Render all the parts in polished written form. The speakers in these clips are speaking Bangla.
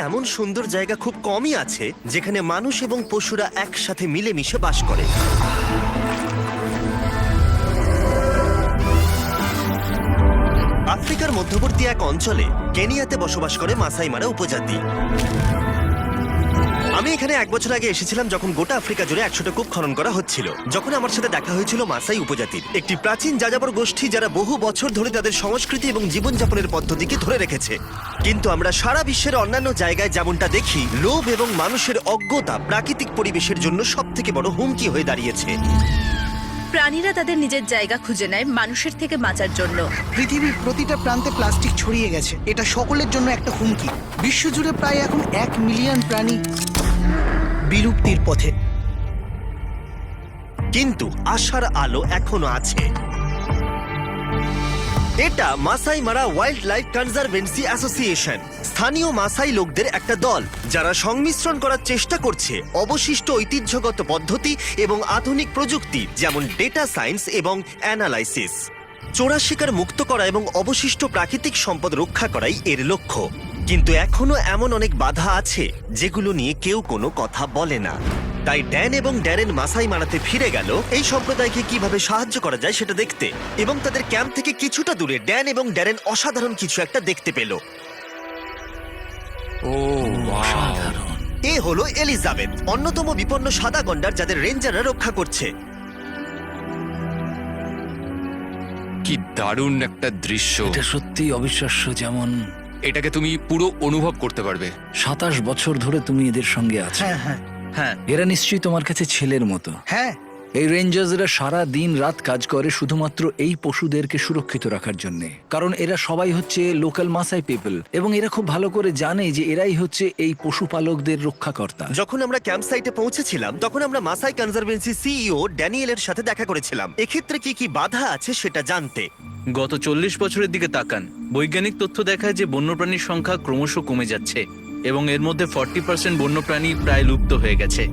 এমন সুন্দর জায়গা খুব কমই আছে যেখানে মানুষ এবং পশুরা একসাথে মিলেমিশে বাস করে। আফ্রিকার মধ্যবর্তী এক অঞ্চলে কেনিয়াতে বসবাস করে মাসাই মারা উপজাতি। আমি এখানে 1 বছর আগে এসেছিলাম যখন গোটা আফ্রিকা জুড়ে 100টা কূপ খনন করা হচ্ছিল। যখন আমার সাথে দেখা হয়েছিল মাসাই উপজাতির একটি প্রাচীন যাযাবর গোষ্ঠী, যারা বহু বছর ধরে তাদের সংস্কৃতি এবং জীবনযাপনের পদ্ধতিকে ধরে রেখেছে। কিন্তু আমরা সারা বিশ্বের অন্যান্য জায়গায় যেমনটা দেখি, লোভ এবং মানুষের অজ্ঞতা প্রাকৃতিক পরিবেশের জন্য সবথেকে বড় হুমকি হয়ে দাঁড়িয়েছে। প্রাণীরা তাদের নিজের জায়গা খুঁজে নেয় মানুষের থেকে বাঁচার জন্য। পৃথিবীর প্রতিটা প্রান্তে প্লাস্টিক ছড়িয়ে গেছে, এটা সকলের জন্য একটা হুমকি। বিশ্বজুড়ে প্রায় এখন 1 মিলিয়ন প্রাণী বিলুপ্তির পথে। কিন্তু আশার আলো এখনো আছে। এটা মাসাই মারা ওয়াইল্ড লাইফ কনজারভেন্সি অ্যাসোসিয়েশন, স্থানীয় মাসাই লোকদের একটা দল যারা সংমিশ্রণ করার চেষ্টা করছে অবশিষ্ট ঐতিহ্যগত পদ্ধতি এবং আধুনিক প্রযুক্তি, যেমন ডেটা সায়েন্স এবং অ্যানালাইসিস। চোরা শিকার মুক্ত করা এবং অবশিষ্ট প্রাকৃতিক সম্পদ রক্ষা করাই এর লক্ষ্য। কিন্তু এখনো এমন অনেক বাধা আছে যেগুলো নিয়ে কেউ কোনো কথা বলে না। তাই ড্যান এবং ড্যারেন মাসাই মারাতে ফিরে গেল এই সম্প্রদায়কে কিভাবে সাহায্য করা যায় সেটা দেখতে। এবং তাদের ক্যাম্প থেকে কিছুটা দূরে ড্যান এবং ড্যারেন অসাধারণ কিছু একটা দেখতে পেল। অসাধারণ। এ হলো এলিজাবেথ, অন্যতম বিপন্ন সাদা গন্ডার যাদের রেঞ্জাররা রক্ষা করছে। কি দারুণ একটা দৃশ্য! এটা সত্যি অবিশ্বাস্য। যেমন এটাকে তুমি পুরো অনুভব করতে পারবে। 27 বছর ধরে তুমি এদের সঙ্গে আছো। হ্যাঁ হ্যাঁ হ্যাঁ, এরা নিশ্চয়ই তোমার কাছে ছেলের মতো। হ্যাঁ। এই রেঞ্জার্সরা সারা দিন রাত কাজ করে শুধুমাত্র এই পশুদেরকে সুরক্ষিত রাখার জন্য। কারণ এরা সবাই হচ্ছে লোকাল মাসাই পিপল, এবং এরা খুব ভালো করে জানে যে এরাই হচ্ছে এই পশুপালকদের রক্ষাকর্তা। যখন আমরা ক্যাম্প সাইটে পৌঁছেছিলাম তখন আমরা মাসাই কনজারভেন্সি সিইও ড্যানিয়েলের সাথে দেখা করেছিলাম, এক্ষেত্রে কি কি বাধা আছে সেটা জানতে। গত 40 বছরের দিকে তাকান। বৈজ্ঞানিক তথ্য দেখায় যে বন্যপ্রাণীর সংখ্যা ক্রমশ কমে যাচ্ছে এবং এর মধ্যে 40% বন্যপ্রাণী প্রায় লুপ্ত হয়ে গেছে।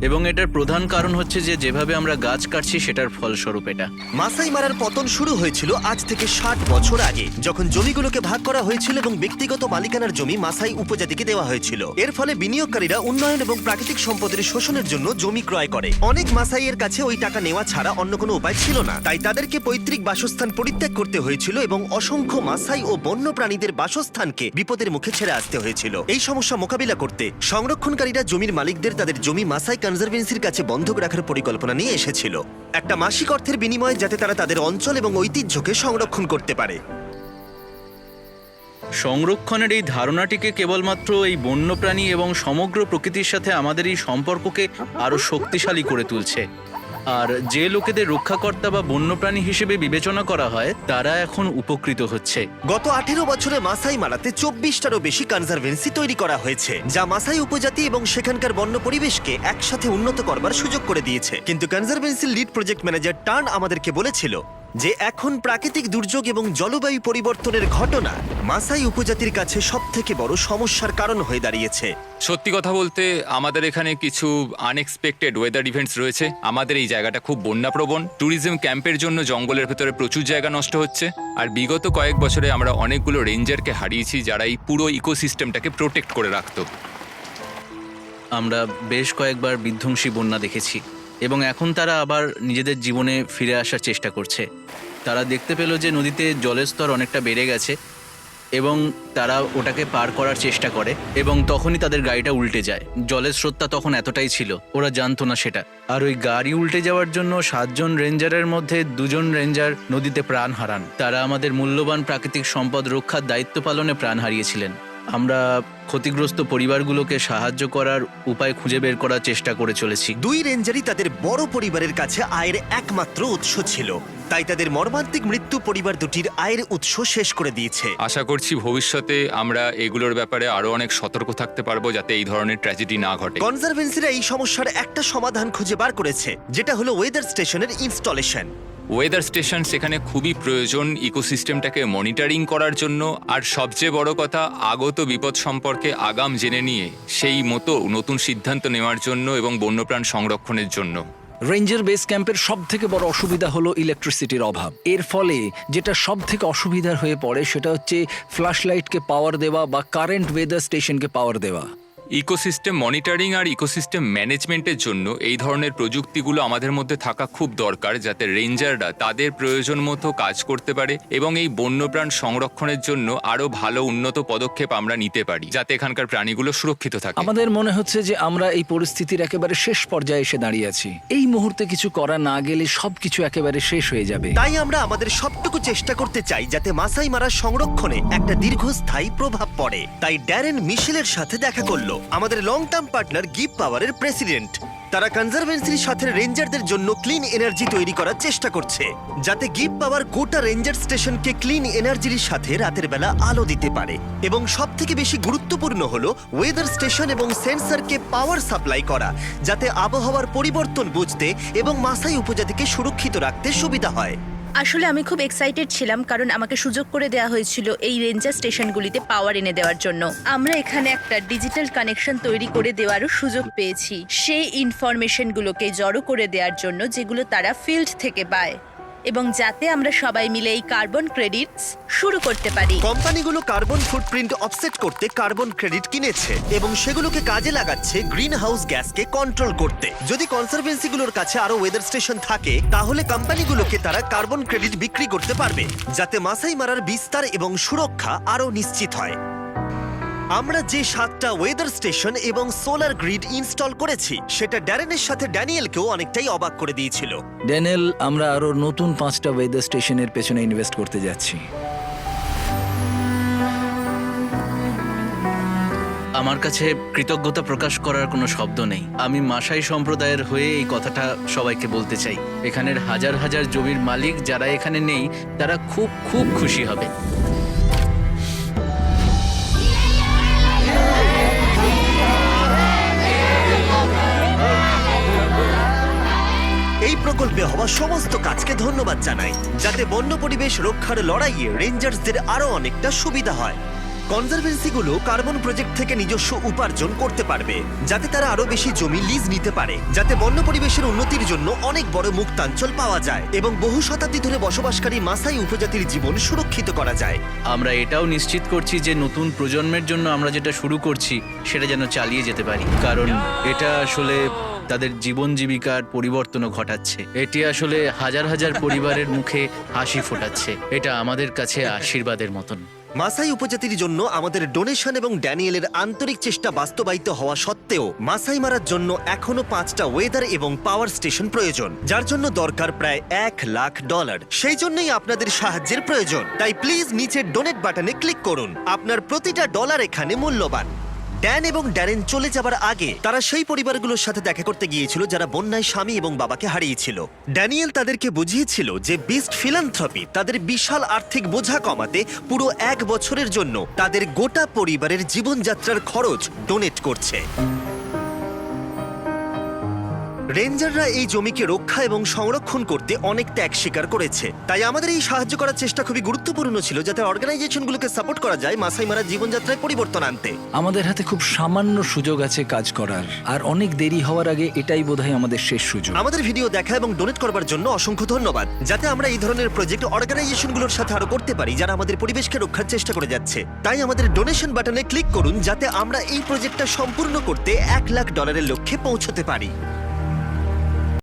এবং এটার প্রধান কারণ হচ্ছে যে যেভাবে আমরা গাছ কাটছি সেটার ফলস্বরূপ এটা। মাসাই মারার পতন শুরু হয়েছিল আজ থেকে 60 বছর আগে, যখন জমিগুলোকে ভাগ করা হয়েছিল এবং ব্যক্তিগত মালিকানার জমি মাসাই উপজাতিকে দেওয়া হয়েছিল। এর ফলে বিনিয়োগকারীরা উন্নয়ন এবং প্রাকৃতিক সম্পদের শোষণের জন্য জমি ক্রয় করে। অনেক মাসাইয়ের কাছে ওই টাকা নেওয়া ছাড়া অন্য কোনো উপায় ছিল না, তাই তাদেরকে পৈতৃক বাসস্থান পরিত্যাগ করতে হয়েছিল এবং অসংখ্য মাসাই ও বন্য প্রাণীদের বাসস্থানকে বিপদের মুখে ছেড়ে আসতে হয়েছিল। এই সমস্যা মোকাবিলা করতে সংরক্ষণকারীরা জমির মালিকদের তাদের জমি মাসাই কনজারভেন্সির কাছে বন্ধক রাখার পরিকল্পনা নিয়ে এসেছিল, একটা মাসিক অর্থের বিনিময়ে, যাতে তারা তাদের অঞ্চল এবং ঐতিহ্যকে সংরক্ষণ করতে পারে। সংরক্ষণের এই ধারণাটিকে কেবলমাত্র এই বন্যপ্রাণী এবং সমগ্র প্রকৃতির সাথে আমাদের এই সম্পর্ককে আরো শক্তিশালী করে তুলছে। আর যে লোকেদের রক্ষাকর্তা বা বন্যপ্রাণী হিসেবে বিবেচনা করা হয় তারা এখন উপকৃত হচ্ছে। গত 18 বছরে মাসাই মারাতে 24টারও বেশি কনজারভেন্সি তৈরি করা হয়েছে, যা মাসাই উপজাতি এবং সেখানকার বন্য পরিবেশকে একসাথে উন্নত করবার সুযোগ করে দিয়েছে। কিন্তু কনজারভেন্সির লিড প্রজেক্ট ম্যানেজার টার্ন আমাদেরকে বলেছিল যে এখন প্রাকৃতিক দুর্যোগ এবং জলবায়ু পরিবর্তনের ঘটনা মাসাই উপজাতির কাছে সবথেকে বড় সমস্যার কারণ হয়ে দাঁড়িয়েছে। সত্যি কথা বলতে আমাদের এখানে কিছু আনএক্সপেক্টেড ওয়েদার ইভেন্টস রয়েছে। আমাদের এই জায়গাটা খুব বন্যাপ্রবণ। ট্যুরিজম ক্যাম্পের জন্য জঙ্গলের ভেতরে প্রচুর জায়গা নষ্ট হচ্ছে। আর বিগত কয়েক বছরে আমরা অনেকগুলো রেঞ্জারকে হারিয়েছি যারা এই পুরো ইকোসিস্টেমটাকে প্রোটেক্ট করে রাখতো। আমরা বেশ কয়েকবার বিধ্বংসী বন্যা দেখেছি এবং এখন তারা আবার নিজেদের জীবনে ফিরে আসার চেষ্টা করছে। তারা দেখতে পেল যে নদীতে জলের স্তর অনেকটা বেড়ে গেছে এবং তারা ওটাকে পার করার চেষ্টা করে এবং তখনই তাদের গাড়িটা উল্টে যায়। জলের স্রোতটা তখন এতটাই ছিল, ওরা জানতো না সেটা। আর ওই গাড়ি উল্টে যাওয়ার জন্য 7 জন রেঞ্জারের মধ্যে 2 জন রেঞ্জার নদীতে প্রাণ হারান। তারা আমাদের মূল্যবান প্রাকৃতিক সম্পদ রক্ষার দায়িত্ব পালনে প্রাণ হারিয়েছিলেন। আমরা ক্ষতিগ্রস্ত পরিবারগুলোকে সাহায্য করার উপায় খুঁজে বের করার চেষ্টা করে চলেছি। 2 রেঞ্জারই তাদের বড় পরিবারের কাছে আয়ের একমাত্র উৎস ছিল, তাই তাদের মর্মান্তিক মৃত্যু পরিবার দুটির আয়ের উৎস শেষ করে দিয়েছে। আশা করছি ভবিষ্যতে আমরা এগুলোর ব্যাপারে আরো অনেক সতর্ক থাকতে পারবো যাতে এই ধরনের ট্র্যাজেডি না ঘটে। কনজারভেন্সিরা এই সমস্যার একটা সমাধান খুঁজে বার করেছে, যেটা হলো ওয়েদার স্টেশনের ইনস্টলেশন। ওয়েদার স্টেশন সেখানে খুবই প্রয়োজন ইকোসিস্টেমটাকে মনিটরিং করার জন্য, আর সবচেয়ে বড় কথা আগত বিপদ সম্পর্কে আগাম জেনে নিয়ে সেই মতো নতুন সিদ্ধান্ত নেওয়ার জন্য এবং বন্যপ্রাণ সংরক্ষণের জন্য। রেঞ্জার বেস ক্যাম্পের সব থেকে বড় অসুবিধা হলো ইলেকট্রিসিটির অভাব। এর ফলে যেটা সব থেকে অসুবিধার হয়ে পড়ে সেটা হচ্ছে ফ্ল্যাশ লাইটকে পাওয়ার দেওয়া বা কারেন্ট ওয়েদার স্টেশনকে পাওয়ার দেওয়া। ইকোসিস্টেম মনিটরিং আর ইকোসিস্টেম ম্যানেজমেন্টের জন্য এই ধরনের প্রযুক্তিগুলো আমাদের মধ্যে থাকা খুব দরকার, যাতে রেঞ্জাররা তাদের প্রয়োজন মতো কাজ করতে পারে এবং এই বন্যপ্রাণ সংরক্ষণের জন্য আরো ভালো উন্নত পদক্ষেপ আমরা নিতে পারি, যাতে এখানকার প্রাণীগুলো সুরক্ষিত থাকে। আমাদের মনে হচ্ছে যে আমরা এই পরিস্থিতির একেবারে শেষ পর্যায়ে এসে দাঁড়িয়ে আছি। এই মুহূর্তে কিছু করা না গেলে সবকিছু একেবারে শেষ হয়ে যাবে। তাই আমরা আমাদের সবটুকু চেষ্টা করতে চাই যাতে মাসাই মারা সংরক্ষণে একটা দীর্ঘস্থায়ী প্রভাব পড়ে। তাই ড্যারেন মিশেলের সাথে দেখা করলো, আমাদের লং টার্ম পার্টনার গিভ পাওয়ারের প্রেসিডেন্ট। তারা কনজারভেন্সির সাথে রেঞ্জারদের জন্য ক্লিন এনার্জি তৈরি করার চেষ্টা করছে, যাতে গিভ পাওয়ার গোটা রেঞ্জার স্টেশনকে ক্লিন এনার্জির সাথে রাতের বেলা আলো দিতে পারে। এবং সব থেকে বেশি গুরুত্বপূর্ণ হলো ওয়েদার স্টেশন এবং সেন্সরকে পাওয়ার সাপ্লাই করা, যাতে আবহাওয়ার পরিবর্তন বুঝতে এবং মাসাই উপজাতিকে সুরক্ষিত রাখতে সুবিধা হয়। আসলে আমি খুব এক্সাইটেড ছিলাম, কারণ আমাকে সুযোগ করে দেওয়া হয়েছিল এই রেঞ্জার স্টেশনগুলিতে পাওয়ার এনে দেওয়ার জন্য। আমরা এখানে একটা ডিজিটাল কানেকশন তৈরি করে দেওয়ারও সুযোগ পেয়েছি, সেই ইনফরমেশনগুলোকে জড়ো করে দেওয়ার জন্য যেগুলো তারা ফিল্ড থেকে পায়, এবং যাতে আমরা সবাই মিলে এই কার্বন ক্রেডিটস শুরু করতে পারি। কোম্পানিগুলো কার্বন ফুটপ্রিন্ট অফসেট করতে কার্বন ক্রেডিট কিনেছে এবং সেগুলোকে কাজে লাগাচ্ছে গ্রিন হাউস গ্যাসকে কন্ট্রোল করতে। যদি কনসারভেন্সিগুলোর কাছে আরো ওয়েদার স্টেশন থাকে, তাহলে কোম্পানিগুলোকে তারা কার্বন ক্রেডিট বিক্রি করতে পারবে, যাতে মাসাই মারার বিস্তার এবং সুরক্ষা আরো নিশ্চিত হয়। আমরা যে 7টা ওয়েদার স্টেশন এবং সোলার গ্রিড ইনস্টল করেছি, সেটা ড্যারেনের সাথে ড্যানিয়েলকেও অনেকটাই অবাক করে দিয়েছিল। ড্যানিয়েল, আমরা আরো নতুন 5টা ওয়েদার স্টেশনের পেছনে ইনভেস্ট করতে যাচ্ছি। আমার কাছে কৃতজ্ঞতা প্রকাশ করার কোনো শব্দ নেই। আমি মাসাই সম্প্রদায়ের হয়ে এই কথাটা সবাইকে বলতে চাই। এখানের হাজার হাজার জমির মালিক যারা এখানে নেই, তারা খুব খুব খুশি হবে। এই প্রকল্পে হওয়া সমস্ত কাজকে ধন্যবাদ জানাই, যাতে বন্য পরিবেশ রক্ষার লড়াইয়ে রেঞ্জার্সদের আরো অনেকটা সুবিধা হয়। কনজারভেন্সিগুলো কার্বন প্রজেক্ট থেকে নিজস্ব উপার্জন করতে পারবে, যাতে তারা আরো বেশি জমি লিজ নিতে পারে, যাতে বন্য পরিবেশের উন্নতির জন্য অনেক বড় মুক্তাঞ্চল পাওয়া যায় এবং বহু শতাব্দী ধরে বসবাসকারী মাসাই উপজাতির জীবন সুরক্ষিত করা যায়। আমরা এটাও নিশ্চিত করছি যে নতুন প্রজন্মের জন্য আমরা যেটা শুরু করছি সেটা যেন চালিয়ে যেতে পারি, কারণ এটা আসলে তাদের জীবন জীবিকার পরিবর্তনও ঘটাচ্ছে। এটি আসলে হাজার হাজার পরিবারের মুখে হাসি ফোটাচ্ছে। এটা আমাদের কাছে আশীর্বাদের মতন। মাসাই উপজাতির জন্য আমাদের ডোনেশন এবং ড্যানিয়েলের আন্তরিক চেষ্টা বাস্তবায়িত হওয়া সত্ত্বেও মাসাই মারার জন্য এখনো 5টা ওয়েদার এবং পাওয়ার স্টেশন প্রয়োজন, যার জন্য দরকার প্রায় $1,00,000। সেই জন্যই আপনাদের সাহায্যের প্রয়োজন। তাই প্লিজ নিচের ডোনেট বাটনে ক্লিক করুন। আপনার প্রতিটা ডলার এখানে মূল্যবান। ড্যান এবং ড্যারেন চলে যাবার আগে তারা সেই পরিবারগুলোর সাথে দেখা করতে গিয়েছিল যারা বন্যায় স্বামী এবং বাবাকে হারিয়েছিল। ড্যানিয়েল তাদেরকে বুঝিয়েছিল যে বিস্ট ফিলান্থ্রপি তাদের বিশাল আর্থিক বোঝা কমাতে পুরো 1 বছরের জন্য তাদের গোটা পরিবারের জীবনযাত্রার খরচ ডোনেট করছে। রেঞ্জাররা এই জমিকে রক্ষা এবং সংরক্ষণ করতে অনেক ত্যাগ স্বীকার করেছে, তাই আমাদের এই সাহায্য করার চেষ্টা খুবই গুরুত্বপূর্ণ ছিল, যাতে অর্গানাইজেশনগুলোকে সাপোর্ট করা যায় মাসাই মারার জীবনযাত্রায় পরিবর্তন আনতে। আমাদের হাতে খুব সামান্য সুযোগ আছে কাজ করার, আর অনেক দেরি হওয়ার আগে এটাই বোধহয় আমাদের শেষ সুযোগ। আমাদের ভিডিও দেখা এবং ডোনেট করবার জন্য অসংখ্য ধন্যবাদ, যাতে আমরা এই ধরনের প্রজেক্ট অর্গানাইজেশনগুলোর সাথে আরো করতে পারি যারা আমাদের পরিবেশকে রক্ষার চেষ্টা করে যাচ্ছে। তাই আমাদের ডোনেশন বাটনে ক্লিক করুন, যাতে আমরা এই প্রজেক্টটা সম্পূর্ণ করতে $1,00,000 লক্ষ্যে পৌঁছতে পারি।